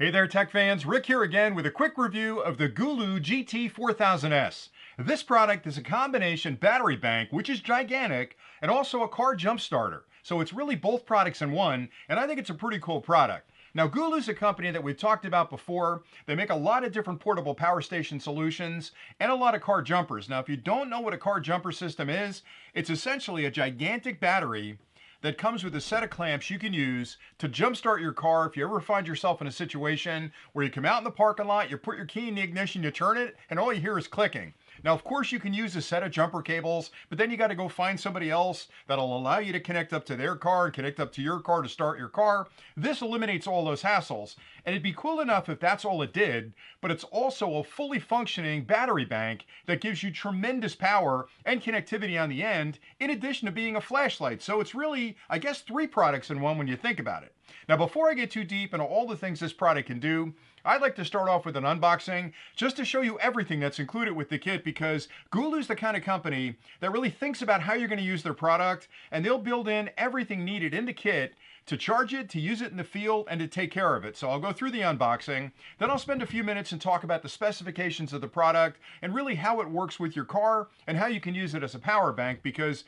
Hey there, tech fans. Rick here again with a quick review of the GOOLOO GT4000S. This product is a combination battery bank, which is gigantic, and also a car jump starter. So it's really both products in one, and I think it's a pretty cool product. Now, GOOLOO is a company that we've talked about before. They make a lot of different portable power station solutions and a lot of car jumpers. Now, if you don't know what a car jumper system is, it's essentially a gigantic battery that comes with a set of clamps you can use to jumpstart your car if you ever find yourself in a situation where you come out in the parking lot, you put your key in the ignition, you turn it, and all you hear is clicking. Now, of course, you can use a set of jumper cables, but then you got to go find somebody else that'll allow you to connect up to their car and connect up to your car to start your car. This eliminates all those hassles, and it'd be cool enough if that's all it did, but it's also a fully functioning battery bank that gives you tremendous power and connectivity on the end, in addition to being a flashlight. So it's really, I guess, three products in one when you think about it. Now, before I get too deep into all the things this product can do, I'd like to start off with an unboxing just to show you everything that's included with the kit, because GOOLOO's the kind of company that really thinks about how you're going to use their product, and they'll build in everything needed in the kit to charge it, to use it in the field, and to take care of it. So I'll go through the unboxing, then I'll spend a few minutes and talk about the specifications of the product and really how it works with your car and how you can use it as a power bank, because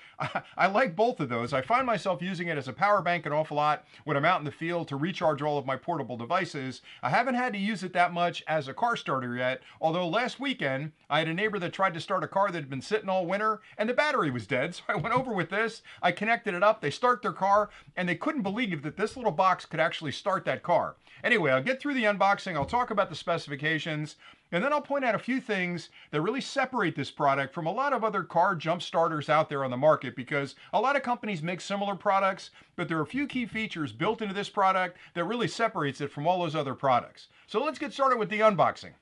I like both of those. I find myself using it as a power bank an awful lot when I'm out in the field to recharge all of my portable devices. I haven't had to use it that much as a car starter yet, although last weekend I had a neighbor that tried to start a car that had been sitting all winter and the battery was dead. So I went over with this, I connected it up, they start their car, and they couldn't believe that this little box could actually start that car. Anyway, I'll get through the unboxing, I'll talk about the specifications, and then I'll point out a few things that really separate this product from a lot of other car jump starters out there on the market, because a lot of companies make similar products, but there are a few key features built into this product that really separates it from all those other products. So let's get started with the unboxing.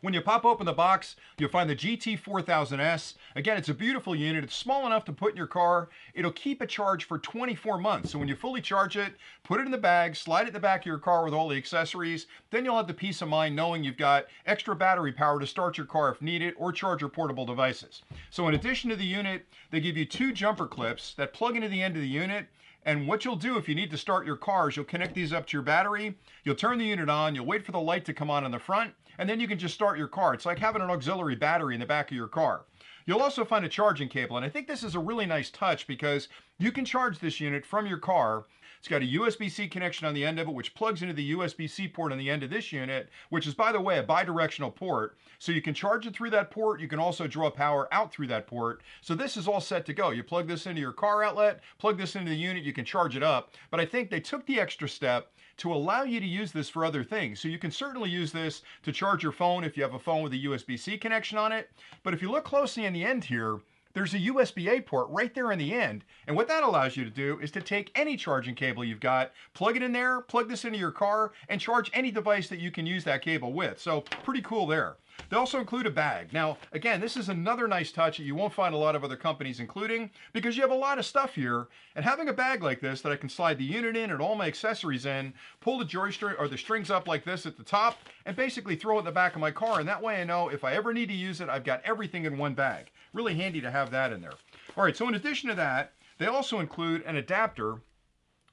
When you pop open the box, you'll find the GT4000S. Again, it's a beautiful unit. It's small enough to put in your car. It'll keep a charge for 24 months. So when you fully charge it, put it in the bag, slide it in the back of your car with all the accessories. Then you'll have the peace of mind knowing you've got extra battery power to start your car if needed or charge your portable devices. So in addition to the unit, they give you two jumper clips that plug into the end of the unit. And what you'll do if you need to start your car is you'll connect these up to your battery, you'll turn the unit on, you'll wait for the light to come on in the front, and then you can just start your car. It's like having an auxiliary battery in the back of your car. You'll also find a charging cable, and I think this is a really nice touch because you can charge this unit from your car. It's got a USB-C connection on the end of it, which plugs into the USB-C port on the end of this unit, which is, by the way, a bi-directional port. So you can charge it through that port. You can also draw power out through that port. So this is all set to go. You plug this into your car outlet, plug this into the unit, you can charge it up. But I think they took the extra step to allow you to use this for other things. So you can certainly use this to charge your phone if you have a phone with a USB-C connection on it. But if you look closely in the end here, there's a USB-A port right there in the end. And what that allows you to do is to take any charging cable you've got, plug it in there, plug this into your car, and charge any device that you can use that cable with. So pretty cool there. They also include a bag. Now, again, this is another nice touch that you won't find a lot of other companies including, because you have a lot of stuff here, and having a bag like this that I can slide the unit in and all my accessories in, pull the joystick or the strings up like this at the top, and basically throw it in the back of my car, and that way I know if I ever need to use it, I've got everything in one bag. Really handy to have that in there. All right, so in addition to that, they also include an adapter.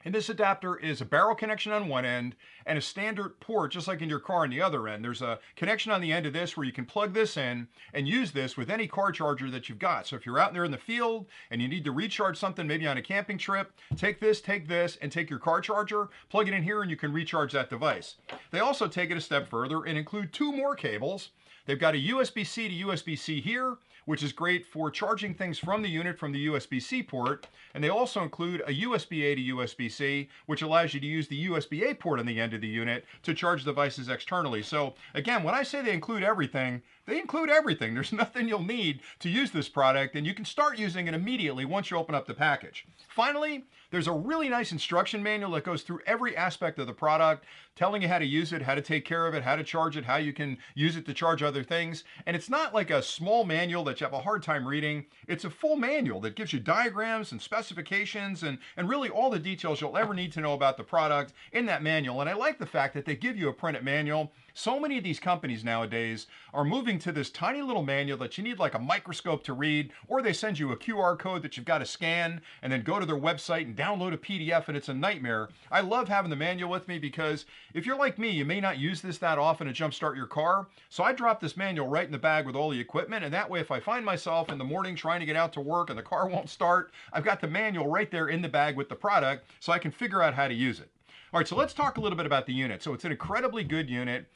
And this adapter is a barrel connection on one end and a standard port, just like in your car on the other end. There's a connection on the end of this where you can plug this in and use this with any car charger that you've got. So if you're out there in the field and you need to recharge something, maybe on a camping trip, take this, and take your car charger, plug it in here, and you can recharge that device. They also take it a step further and include two more cables. They've got a USB-C to USB-C here, which is great for charging things from the unit from the USB-C port. And they also include a USB-A to USB-C, which allows you to use the USB-A port on the end of the unit to charge devices externally. So again, when I say they include everything, they include everything. There's nothing you'll need to use this product, and you can start using it immediately once you open up the package. Finally, there's a really nice instruction manual that goes through every aspect of the product, telling you how to use it, how to take care of it, how to charge it, how you can use it to charge other things. And it's not like a small manual that you have a hard time reading. It's a full manual that gives you diagrams and specifications and really all the details you'll ever need to know about the product in that manual. And I like the fact that they give you a printed manual. So many of these companies nowadays are moving to this tiny little manual that you need like a microscope to read, or they send you a QR code that you've got to scan and then go to their website and and download a PDF, and it's a nightmare. I love having the manual with me because if you're like me, you may not use this that often to jumpstart your car. So I drop this manual right in the bag with all the equipment, and that way if I find myself in the morning trying to get out to work and the car won't start, I've got the manual right there in the bag with the product so I can figure out how to use it. All right, so let's talk a little bit about the unit. So it's an incredibly good unit.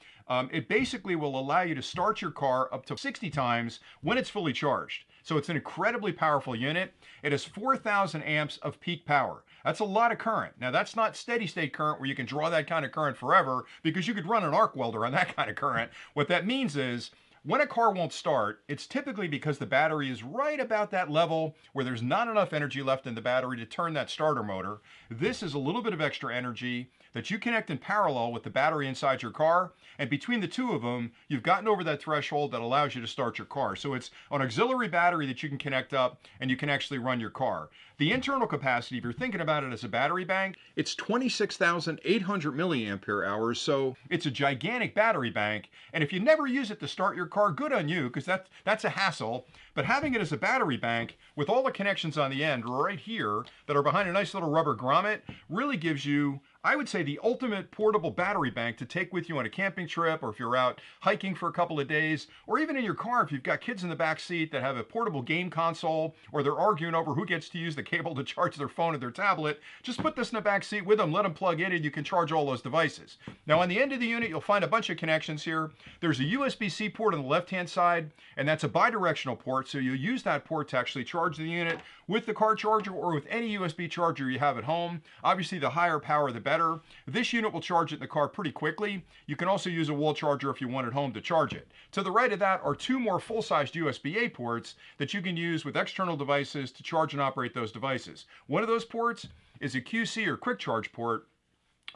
It basically will allow you to start your car up to 60 times when it's fully charged. So it's an incredibly powerful unit. It has 4,000 amps of peak power. That's a lot of current. Now that's not steady state current where you can draw that kind of current forever, because you could run an arc welder on that kind of current. What that means is when a car won't start, it's typically because the battery is right about that level where there's not enough energy left in the battery to turn that starter motor. This is a little bit of extra energy that you connect in parallel with the battery inside your car, and between the two of them, you've gotten over that threshold that allows you to start your car. So it's an auxiliary battery that you can connect up and you can actually run your car. The internal capacity, if you're thinking about it as a battery bank, it's 26,800 milliampere hours, so it's a gigantic battery bank. And if you never use it to start your car, good on you, because that's a hassle. But having it as a battery bank with all the connections on the end right here that are behind a nice little rubber grommet really gives you, I would say, the ultimate portable battery bank to take with you on a camping trip, or if you're out hiking for a couple of days, or even in your car if you've got kids in the back seat that have a portable game console, or they're arguing over who gets to use the cable to charge their phone or their tablet. Just put this in the back seat with them, let them plug in, and you can charge all those devices. Now on the end of the unit, you'll find a bunch of connections here. There's a USB-C port on the left-hand side, and that's a bidirectional port, so you'll use that port to actually charge the unit with the car charger or with any USB charger you have at home. Obviously, the higher power, the better. This unit will charge it in the car pretty quickly. You can also use a wall charger if you want at home to charge it. To the right of that are two more full-sized USB-A ports that you can use with external devices to charge and operate those devices. One of those ports is a QC or quick charge port,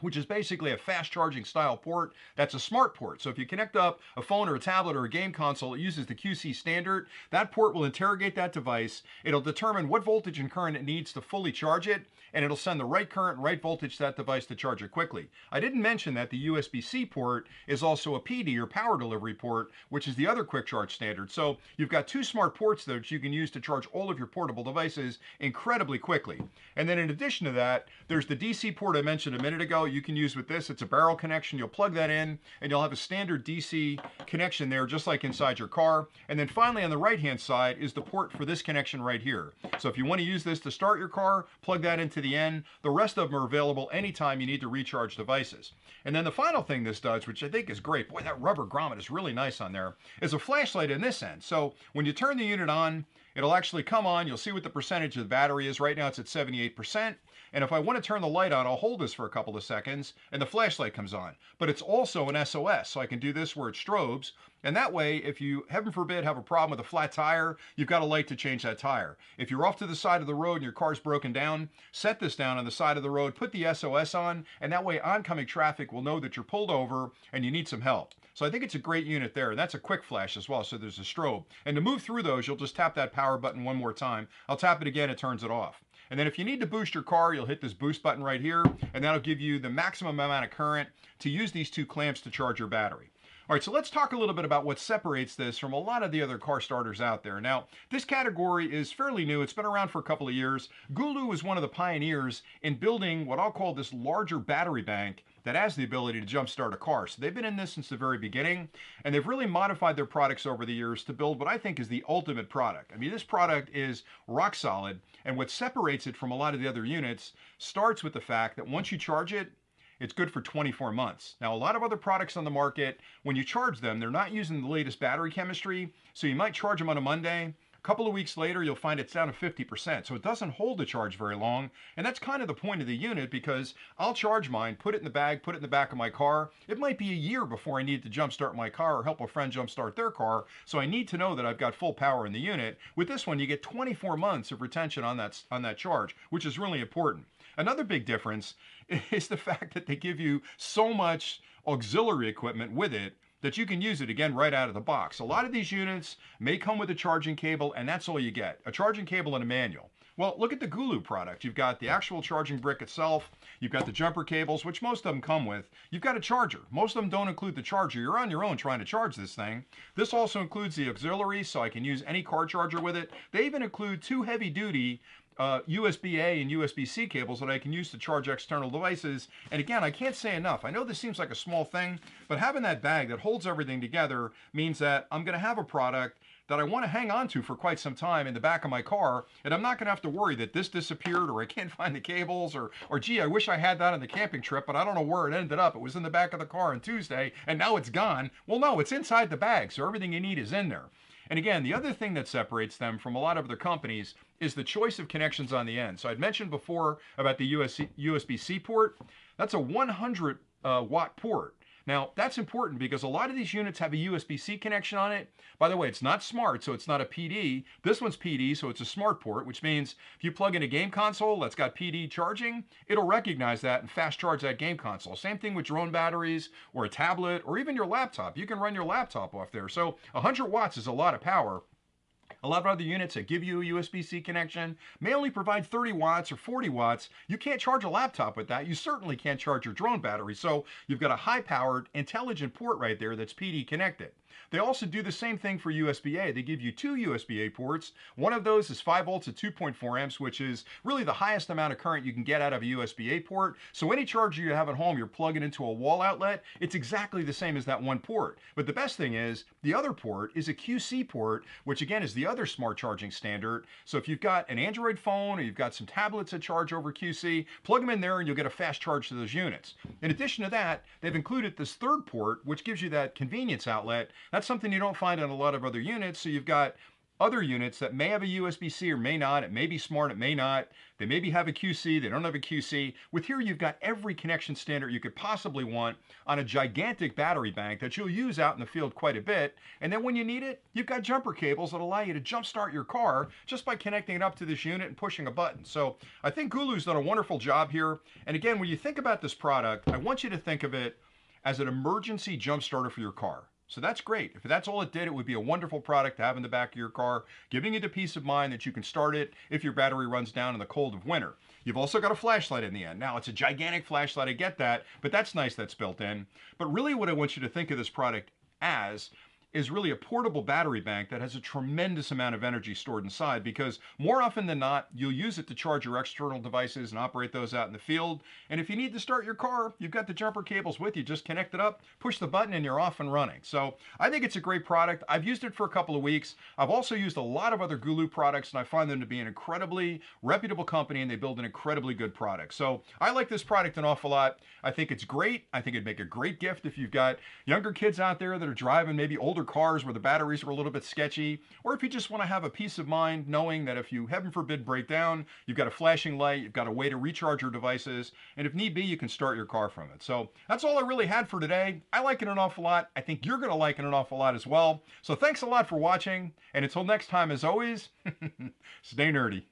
which is basically a fast charging style port. That's a smart port. So if you connect up a phone or a tablet or a game console, it uses the QC standard. That port will interrogate that device. It'll determine what voltage and current it needs to fully charge it, and it'll send the right current and right voltage to that device to charge it quickly. I didn't mention that the USB-C port is also a PD or power delivery port, which is the other quick charge standard. So you've got two smart ports that you can use to charge all of your portable devices incredibly quickly. And then in addition to that, there's the DC port I mentioned a minute ago. You can use with this. It's a barrel connection. You'll plug that in and you'll have a standard DC connection there, just like inside your car. And then finally on the right hand side is the port for this connection right here. So if you want to use this to start your car, plug that into the end. The rest of them are available anytime you need to recharge devices. And then the final thing this does, which I think is great, boy, that rubber grommet is really nice on there, is a flashlight in this end. So when you turn the unit on, it'll actually come on. You'll see what the percentage of the battery is. Right now it's at 78%. And if I want to turn the light on, I'll hold this for a couple of seconds and the flashlight comes on. But it's also an SOS, so I can do this where it strobes. And that way, if you, heaven forbid, have a problem with a flat tire, you've got a light to change that tire. If you're off to the side of the road and your car's broken down, set this down on the side of the road, put the SOS on, and that way oncoming traffic will know that you're pulled over and you need some help. So I think it's a great unit there, and that's a quick flash as well, so there's a strobe. And to move through those, you'll just tap that power button one more time. I'll tap it again, it turns it off. And then if you need to boost your car, you'll hit this boost button right here, and that'll give you the maximum amount of current to use these two clamps to charge your battery. All right, so let's talk a little bit about what separates this from a lot of the other car starters out there. Now, this category is fairly new. It's been around for a couple of years. GOOLOO was one of the pioneers in building what I'll call this larger battery bank that has the ability to jumpstart a car. So they've been in this since the very beginning, and they've really modified their products over the years to build what I think is the ultimate product. I mean, this product is rock solid, and what separates it from a lot of the other units starts with the fact that once you charge it, it's good for 24 months. Now, a lot of other products on the market, when you charge them, they're not using the latest battery chemistry, so you might charge them on a Monday. A couple of weeks later, you'll find it's down to 50%, so it doesn't hold the charge very long, and that's kind of the point of the unit, because I'll charge mine, put it in the bag, put it in the back of my car. It might be a year before I need to jumpstart my car or help a friend jumpstart their car, so I need to know that I've got full power in the unit. With this one, you get 24 months of retention on that charge, which is really important. Another big difference is the fact that they give you so much auxiliary equipment with it that you can use it again right out of the box. A lot of these units may come with a charging cable, and that's all you get, a charging cable and a manual. Well, look at the GOOLOO product. You've got the actual charging brick itself. You've got the jumper cables, which most of them come with. You've got a charger. Most of them don't include the charger. You're on your own trying to charge this thing. This also includes the auxiliary, so I can use any car charger with it. They even include two heavy-duty USB-A and USB-C cables that I can use to charge external devices. And again, I can't say enough. I know this seems like a small thing, but having that bag that holds everything together means that I'm going to have a product that I want to hang on to for quite some time in the back of my car, and I'm not going to have to worry that this disappeared or I can't find the cables or gee, I wish I had that on the camping trip, but I don't know where it ended up. It was in the back of the car on Tuesday, and now it's gone. Well, no, it's inside the bag, so everything you need is in there. And again, the other thing that separates them from a lot of other companies is the choice of connections on the end. So I'd mentioned before about the USB-C port. That's a 100 watt port. Now, that's important because a lot of these units have a USB-C connection on it. By the way, it's not smart, so it's not a PD. This one's PD, so it's a smart port, which means if you plug in a game console that's got PD charging, it'll recognize that and fast charge that game console. Same thing with drone batteries or a tablet or even your laptop. You can run your laptop off there. So 100 watts is a lot of power. A lot of other units that give you a USB-C connection may only provide 30 watts or 40 watts. You can't charge a laptop with that. You certainly can't charge your drone battery. So you've got a high-powered, intelligent port right there that's PD connected. They also do the same thing for USB-A. They give you two USB-A ports. One of those is 5 volts at 2.4 amps, which is really the highest amount of current you can get out of a USB-A port. So any charger you have at home, you're plugging into a wall outlet, it's exactly the same as that one port. But the best thing is, the other port is a QC port, which again is the other smart charging standard. So if you've got an Android phone or you've got some tablets that charge over QC, plug them in there and you'll get a fast charge to those units. In addition to that, they've included this third port, which gives you that convenience outlet. That's something you don't find on a lot of other units. So you've got other units that may have a USB-C or may not. It may be smart, it may not. They maybe have a QC, they don't have a QC. With here, you've got every connection standard you could possibly want on a gigantic battery bank that you'll use out in the field quite a bit. And then when you need it, you've got jumper cables that allow you to jumpstart your car just by connecting it up to this unit and pushing a button. So I think GOOLOO's done a wonderful job here. And again, when you think about this product, I want you to think of it as an emergency jump starter for your car. So that's great. If that's all it did, it would be a wonderful product to have in the back of your car, giving you the peace of mind that you can start it if your battery runs down in the cold of winter. You've also got a flashlight in the end. Now, it's a gigantic flashlight, I get that, but that's nice that's built in. But really what I want you to think of this product as is really a portable battery bank that has a tremendous amount of energy stored inside, because more often than not, you'll use it to charge your external devices and operate those out in the field. And if you need to start your car, you've got the jumper cables with you. Just connect it up, push the button, and you're off and running. So I think it's a great product. I've used it for a couple of weeks. I've also used a lot of other GOOLOO products, and I find them to be an incredibly reputable company, and they build an incredibly good product. So I like this product an awful lot. I think it's great. I think it'd make a great gift if you've got younger kids out there that are driving maybe older cars where the batteries are a little bit sketchy, or if you just want to have a peace of mind knowing that if you, heaven forbid, break down, you've got a flashing light, you've got a way to recharge your devices, and if need be, you can start your car from it. So that's all I really had for today. I like it an awful lot. I think you're going to like it an awful lot as well. So thanks a lot for watching, and until next time, as always, stay nerdy.